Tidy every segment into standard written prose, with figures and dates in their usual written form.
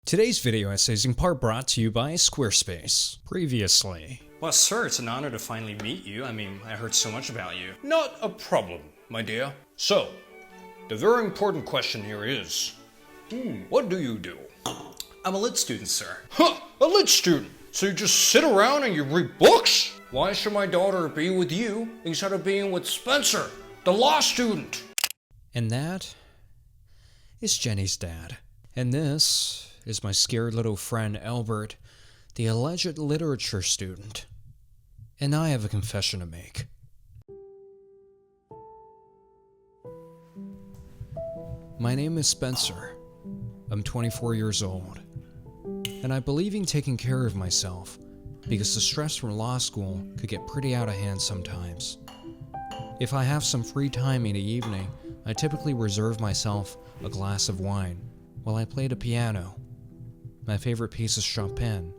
Today's video essay is in part brought to you by Squarespace. Previously. Well, sir, it's an honor to finally meet you. I heard so much about you. Not a problem, my dear. So, the very important question here is, what do you do? I'm a lit student, sir. Huh, a lit student? So you just sit around and you read books? Why should my daughter be with you instead of being with Spencer, the law student? And that is Jenny's dad. And this is my scared little friend Albert, the alleged literature student. And I have a confession to make. My name is Spencer. I'm 24 years old. And I believe in taking care of myself because the stress from law school could get pretty out of hand sometimes. If I have some free time in the evening, I typically reserve myself a glass of wine while I play the piano. My favorite piece is Chopin.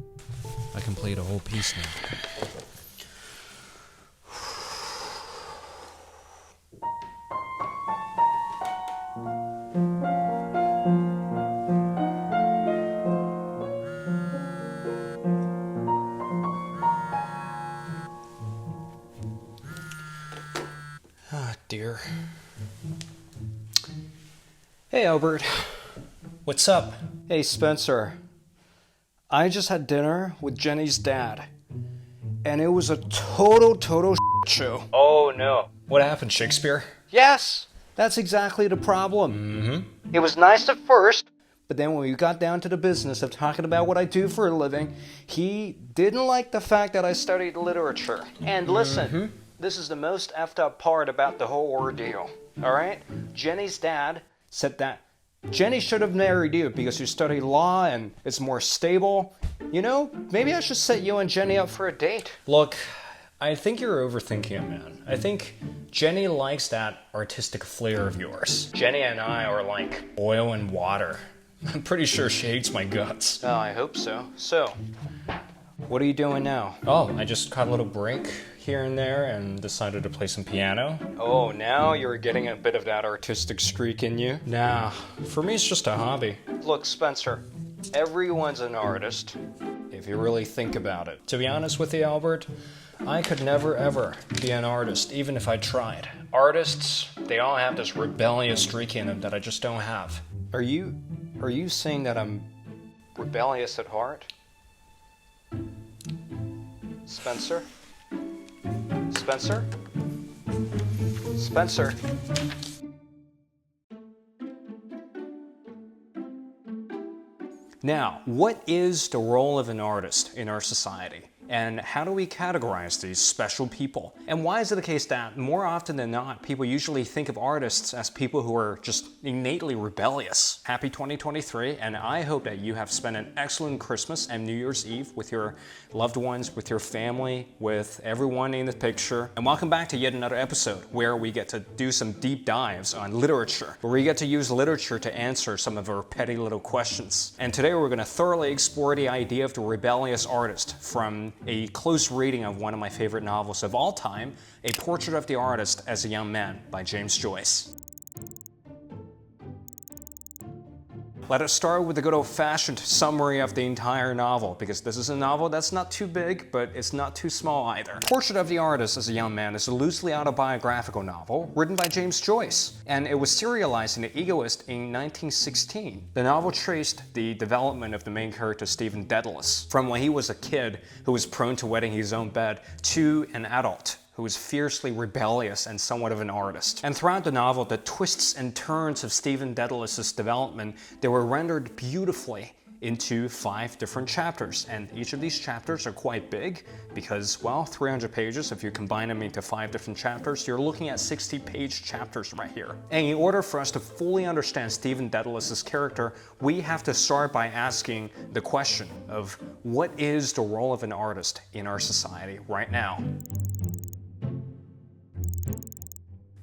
I can play the whole piece now. Ah, dear. Hey, Albert. What's up? Hey, Spencer. I just had dinner with Jenny's dad, and it was a total show. Oh, no. What happened, Shakespeare? Yes, that's exactly the problem. It was nice at first, but then when we got down to the business of talking about what I do for a living, he didn't like the fact that I studied literature. And listen, this is the most effed up part about the whole ordeal, all right? Jenny's dad said that Jenny should have married you because you study law and it's more stable. You know, maybe I should set you and Jenny up for a date. Look, I think you're overthinking it, man. I think Jenny likes that artistic flair of yours. Jenny and I are like oil and water. I'm pretty sure she hates my guts. Oh, I hope so. So, what are you doing now? Oh, I just caught a little break here and there and decided to play some piano. Oh, now you're getting a bit of that artistic streak in you? Nah, for me it's just a hobby. Look, Spencer, everyone's an artist, if you really think about it. To be honest with you, Albert, I could never ever be an artist, even if I tried. Artists, they all have this rebellious streak in them that I just don't have. Are you saying that I'm rebellious at heart? Spencer? Spencer? Spencer? Now, what is the role of an artist in our society? And how do we categorize these special people? And why is it the case that more often than not, people usually think of artists as people who are just innately rebellious? Happy 2023, and I hope that you have spent an excellent Christmas and New Year's Eve with your loved ones, with your family, with everyone in the picture. And welcome back to yet another episode where we get to do some deep dives on literature, where we get to use literature to answer some of our petty little questions. And today we're going to thoroughly explore the idea of the rebellious artist from a close reading of one of my favorite novels of all time, A Portrait of the Artist as a Young Man by James Joyce. Let us start with a good old-fashioned summary of the entire novel, because this is a novel that's not too big, but it's not too small either. Portrait of the Artist as a Young Man is a loosely autobiographical novel written by James Joyce, and it was serialized in The Egoist in 1916. The novel traced the development of the main character, Stephen Dedalus, from when he was a kid who was prone to wetting his own bed to an adult who was fiercely rebellious and somewhat of an artist. And throughout the novel, the twists and turns of Stephen Dedalus's development, they were rendered beautifully into 5 different chapters. And each of these chapters are quite big because, well, 300 pages, if you combine them into 5 different chapters, you're looking at 60-page chapters right here. And in order for us to fully understand Stephen Dedalus's character, we have to start by asking the question of what is the role of an artist in our society right now?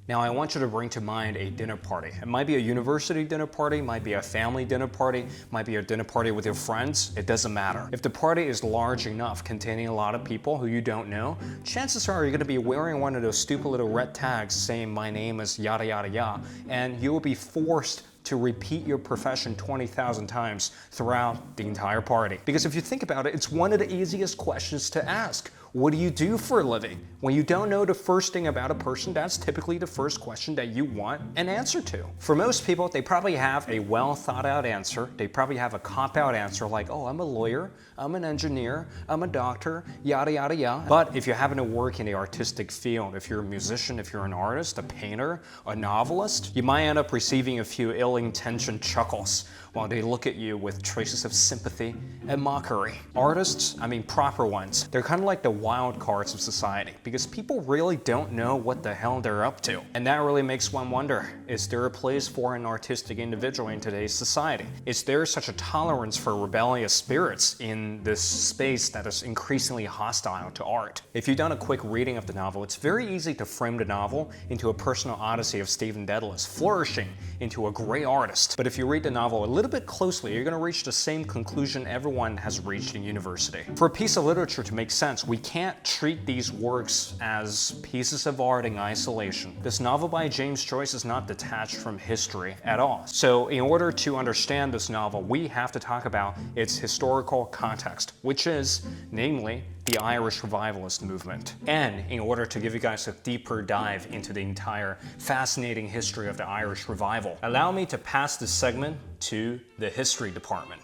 Now, I want you to bring to mind a dinner party. It might be a university dinner party, might be a family dinner party, might be a dinner party with your friends. It doesn't matter. If the party is large enough, containing a lot of people who you don't know, chances are you're gonna be wearing one of those stupid little red tags saying my name is yada yada yada, and you will be forced to repeat your profession 20,000 times throughout the entire party. Because if you think about it, it's one of the easiest questions to ask. What do you do for a living? When you don't know the first thing about a person, that's typically the first question that you want an answer to. For most people, they probably have a well thought out answer. They probably have a cop-out answer like, oh, I'm a lawyer, I'm an engineer, I'm a doctor, yada, yada, yada. But if you happen to work in the artistic field, if you're a musician, if you're an artist, a painter, a novelist, you might end up receiving a few ill-intentioned chuckles while they look at you with traces of sympathy and mockery. Artists, I mean proper ones, they're kind of like the wild cards of society because people really don't know what the hell they're up to. And that really makes one wonder, is there a place for an artistic individual in today's society? Is there such a tolerance for rebellious spirits in this space that is increasingly hostile to art? If you've done a quick reading of the novel, it's very easy to frame the novel into a personal odyssey of Stephen Dedalus flourishing into a great artist. But if you read the novel a little bit closely, you're going to reach the same conclusion everyone has reached in university. For a piece of literature to make sense, we can't treat these works as pieces of art in isolation. This novel by James Joyce is not detached from history at all. So in order to understand this novel, we have to talk about its historical context, which is, namely, the Irish revivalist movement. And in order to give you guys a deeper dive into the entire fascinating history of the Irish revival, allow me to pass this segment to the history department.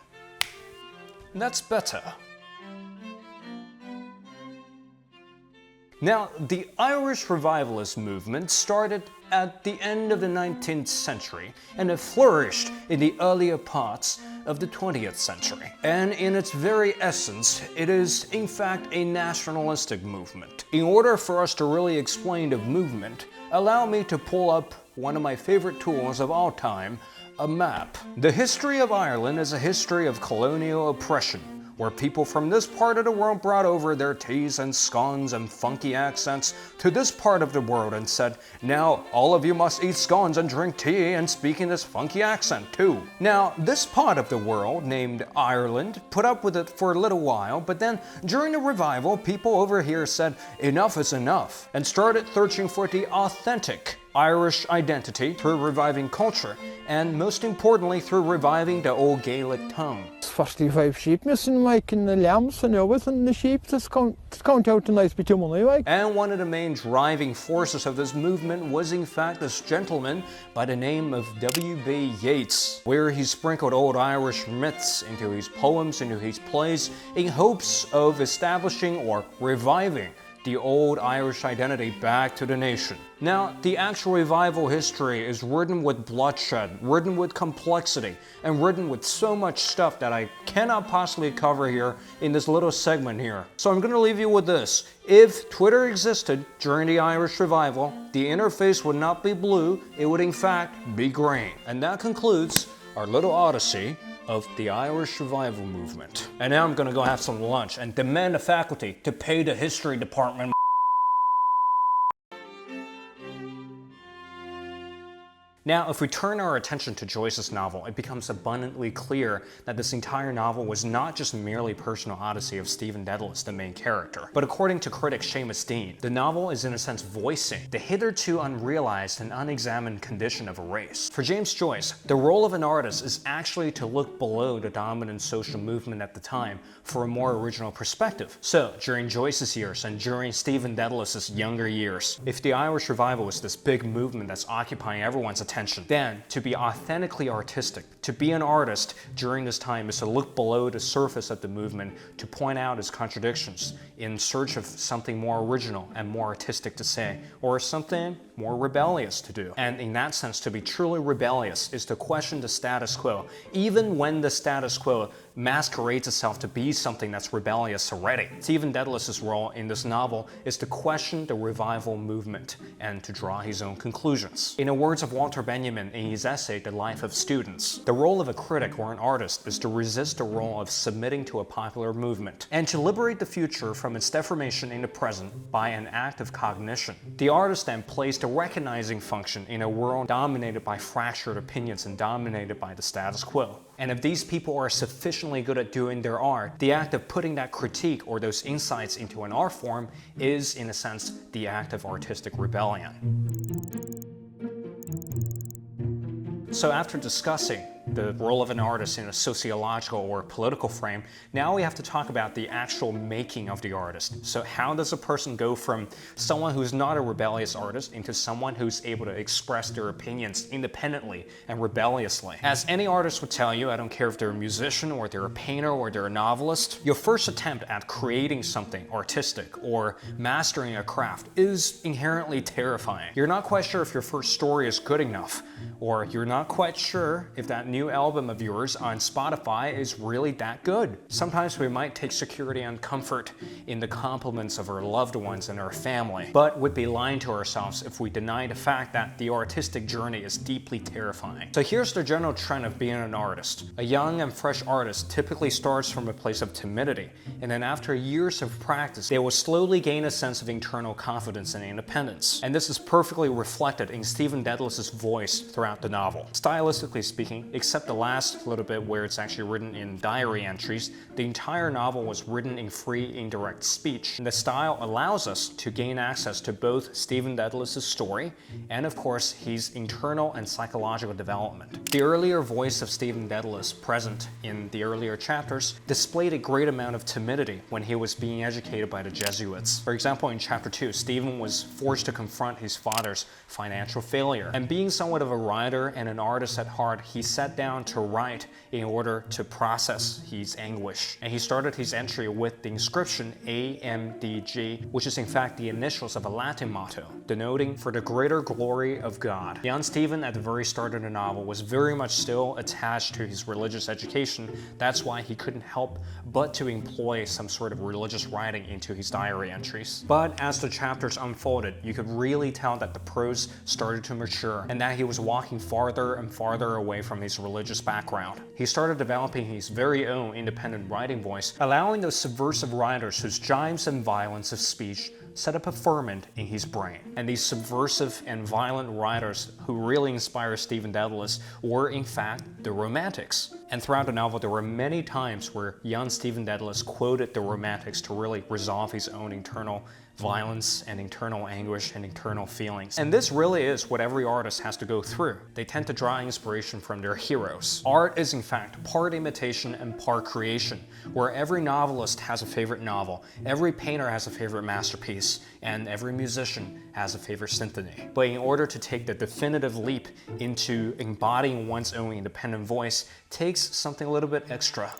That's better. Now, the Irish revivalist movement started at the end of the 19th century and it flourished in the earlier parts of the 20th century. And in its very essence, it is in fact a nationalistic movement. In order for us to really explain the movement, allow me to pull up one of my favorite tools of all time, a map. The history of Ireland is a history of colonial oppression, where people from this part of the world brought over their teas and scones and funky accents to this part of the world and said, now all of you must eat scones and drink tea and speak in this funky accent too. Now, this part of the world, named Ireland, put up with it for a little while, but then during the revival, people over here said, enough is enough, and started searching for the authentic Irish identity through reviving culture, and most importantly through reviving the old Gaelic tongue. 45 sheep missing making the lambs and everything, the sheep just count out a nice bit of money, like. And one of the main driving forces of this movement was in fact this gentleman by the name of W.B. Yeats, where he sprinkled old Irish myths into his poems, into his plays, in hopes of establishing or reviving the old Irish identity back to the nation. Now, the actual revival history is written with bloodshed, written with complexity, and written with so much stuff that I cannot possibly cover here in this little segment here. So I'm gonna leave you with this. If Twitter existed during the Irish revival, the interface would not be blue, it would in fact be green. And that concludes our little odyssey of the Irish revival movement. And now I'm gonna go have some lunch and demand the faculty to pay the history department. Now, if we turn our attention to Joyce's novel, it becomes abundantly clear that this entire novel was not just merely personal odyssey of Stephen Dedalus, the main character, but according to critic Seamus Dean, the novel is in a sense voicing the hitherto unrealized and unexamined condition of a race. For James Joyce, the role of an artist is actually to look below the dominant social movement at the time for a more original perspective. So, during Joyce's years and during Stephen Dedalus's younger years, if the Irish revival is this big movement that's occupying everyone's attention, then to be authentically artistic, to be an artist during this time is to look below the surface of the movement, to point out its contradictions in search of something more original and more artistic to say, or something more rebellious to do. And in that sense, to be truly rebellious is to question the status quo, even when the status quo masquerades itself to be something that's rebellious already. Stephen Dedalus's role in this novel is to question the revival movement and to draw his own conclusions. In the words of Walter Benjamin in his essay, The Life of Students, the role of a critic or an artist is to resist the role of submitting to a popular movement and to liberate the future from its deformation in the present by an act of cognition. The artist then plays the recognizing function in a world dominated by fractured opinions and dominated by the status quo. And if these people are sufficiently good at doing their art, the act of putting that critique or those insights into an art form is, in a sense, the act of artistic rebellion. So after discussing the role of an artist in a sociological or political frame, now we have to talk about the actual making of the artist. So how does a person go from someone who's not a rebellious artist into someone who's able to express their opinions independently and rebelliously? As any artist would tell you, I don't care if they're a musician or they're a painter or they're a novelist, your first attempt at creating something artistic or mastering a craft is inherently terrifying. You're not quite sure if your first story is good enough, or you're not quite sure if that new album of yours on Spotify is really that good. Sometimes we might take security and comfort in the compliments of our loved ones and our family, but would be lying to ourselves if we deny the fact that the artistic journey is deeply terrifying. So here's the general trend of being an artist. A young and fresh artist typically starts from a place of timidity, and then after years of practice, they will slowly gain a sense of internal confidence and independence. And this is perfectly reflected in Stephen Dedalus' voice throughout the novel. Stylistically speaking, except the last little bit where it's actually written in diary entries, the entire novel was written in free, indirect speech. And the style allows us to gain access to both Stephen Dedalus' story and, of course, his internal and psychological development. The earlier voice of Stephen Dedalus, present in the earlier chapters, displayed a great amount of timidity when he was being educated by the Jesuits. For example, in chapter 2, Stephen was forced to confront his father's financial failure. And being somewhat of a writer and an artist at heart, he sat down to write in order to process his anguish. And he started his entry with the inscription AMDG, which is in fact the initials of a Latin motto, denoting for the greater glory of God. Young Stephen, at the very start of the novel, was very much still attached to his religious education. That's why he couldn't help but to employ some sort of religious writing into his diary entries. But as the chapters unfolded, you could really tell that the prose started to mature and that he was walking farther and farther away from his religious background. He started developing his very own independent writing voice, allowing those subversive writers whose jibes and violence of speech set up a ferment in his brain. And these subversive and violent writers who really inspired Stephen Dedalus were in fact the Romantics. And throughout the novel, there were many times where young Stephen Dedalus quoted the Romantics to really resolve his own internal violence and internal anguish and internal feelings. And this really is what every artist has to go through. They tend to draw inspiration from their heroes. Art is in fact part imitation and part creation, where every novelist has a favorite novel, every painter has a favorite masterpiece, and every musician has a favorite symphony. But in order to take the definitive leap into embodying one's own independent voice takes something a little bit extra.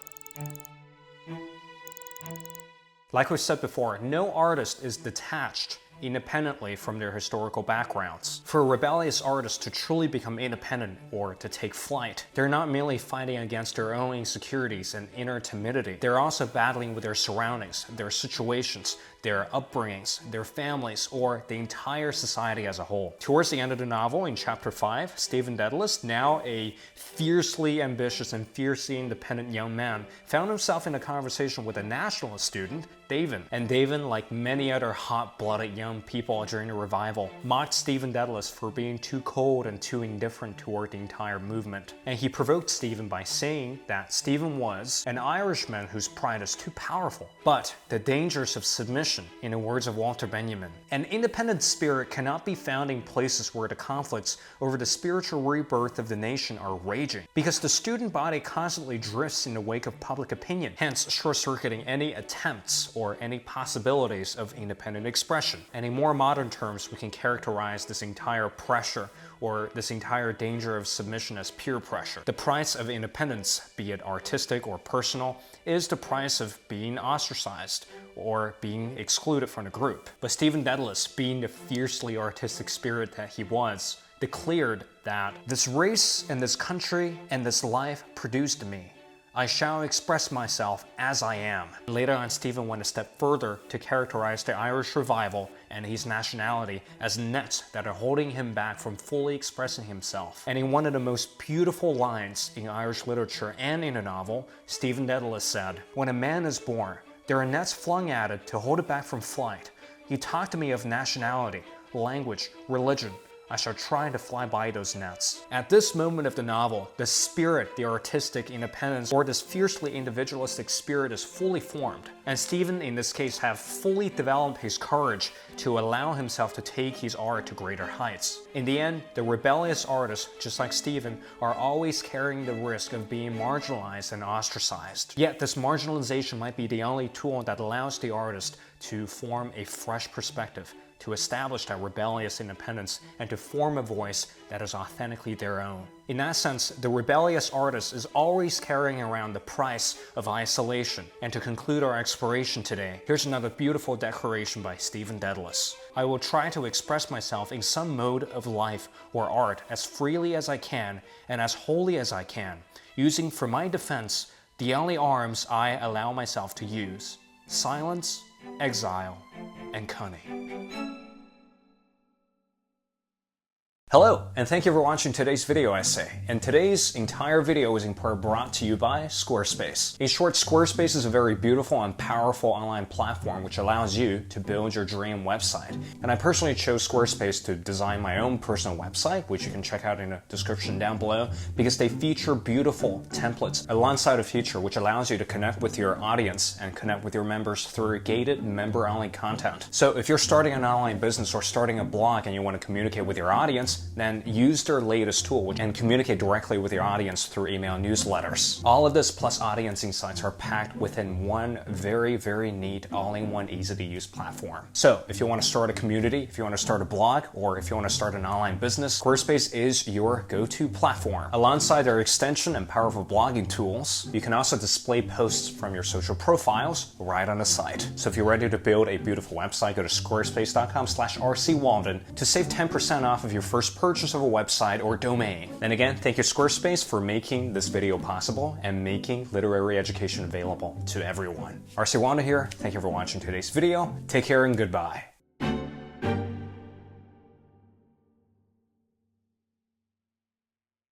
Like we said before, no artist is detached independently from their historical backgrounds. For a rebellious artist to truly become independent or to take flight, they're not merely fighting against their own insecurities and inner timidity. They're also battling with their surroundings, their situations, their upbringings, their families, or the entire society as a whole. Towards the end of the novel, in chapter 5, Stephen Dedalus, now a fiercely ambitious and fiercely independent young man, found himself in a conversation with a nationalist student, Davin. And Davin, like many other hot-blooded young people during the revival, mocked Stephen Dedalus for being too cold and too indifferent toward the entire movement. And he provoked Stephen by saying that Stephen was an Irishman whose pride is too powerful. But the dangers of submission, in the words of Walter Benjamin, an independent spirit cannot be found in places where the conflicts over the spiritual rebirth of the nation are raging, because the student body constantly drifts in the wake of public opinion, hence short-circuiting any attempts or any possibilities of independent expression. And in more modern terms, we can characterize this entire pressure or this entire danger of submission as peer pressure. The price of independence, be it artistic or personal, is the price of being ostracized or being excluded from the group. But Stephen Dedalus, being the fiercely artistic spirit that he was, declared that this race and this country and this life produced me. I shall express myself as I am. Later on, Stephen went a step further to characterize the Irish revival and his nationality as nets that are holding him back from fully expressing himself. And in one of the most beautiful lines in Irish literature and in a novel, Stephen Dedalus said, "When a man is born, there are nets flung at it to hold it back from flight. You talk to me of nationality, language, religion. I shall try to fly by those nets. At this moment of the novel, the spirit, the artistic independence, or this fiercely individualistic spirit is fully formed. And Stephen, in this case, have fully developed his courage to allow himself to take his art to greater heights. In the end, the rebellious artists, just like Stephen, are always carrying the risk of being marginalized and ostracized. Yet this marginalization might be the only tool that allows the artist to form a fresh perspective, to establish that rebellious independence, and to form a voice that is authentically their own. In that sense, the rebellious artist is always carrying around the price of isolation. And to conclude our exploration today, here's another beautiful declaration by Stephen Dedalus. I will try to express myself in some mode of life or art as freely as I can and as wholly as I can, using for my defense the only arms I allow myself to use: silence, exile, and cunning. Hello, and thank you for watching today's video essay. And today's entire video is in part brought to you by Squarespace. In short, Squarespace is a very beautiful and powerful online platform which allows you to build your dream website. And I personally chose Squarespace to design my own personal website, which you can check out in the description down below, because they feature beautiful templates alongside a feature which allows you to connect with your audience and connect with your members through gated member-only content. So if you're starting an online business or starting a blog and you want to communicate with your audience, then use their latest tool and communicate directly with your audience through email newsletters. All of this plus audience insights are packed within one very, very neat, all-in-one, easy-to-use platform. So if you want to start a community, if you want to start a blog, or if you want to start an online business, Squarespace is your go-to platform. Alongside their extension and powerful blogging tools, you can also display posts from your social profiles right on the site. So if you're ready to build a beautiful website, go to squarespace.com/rcwaldun to save 10% off of your first purchase of a website or domain. And again, thank you Squarespace for making this video possible and making literary education available to everyone. RC Waldun here. Thank you for watching today's video. Take care and goodbye.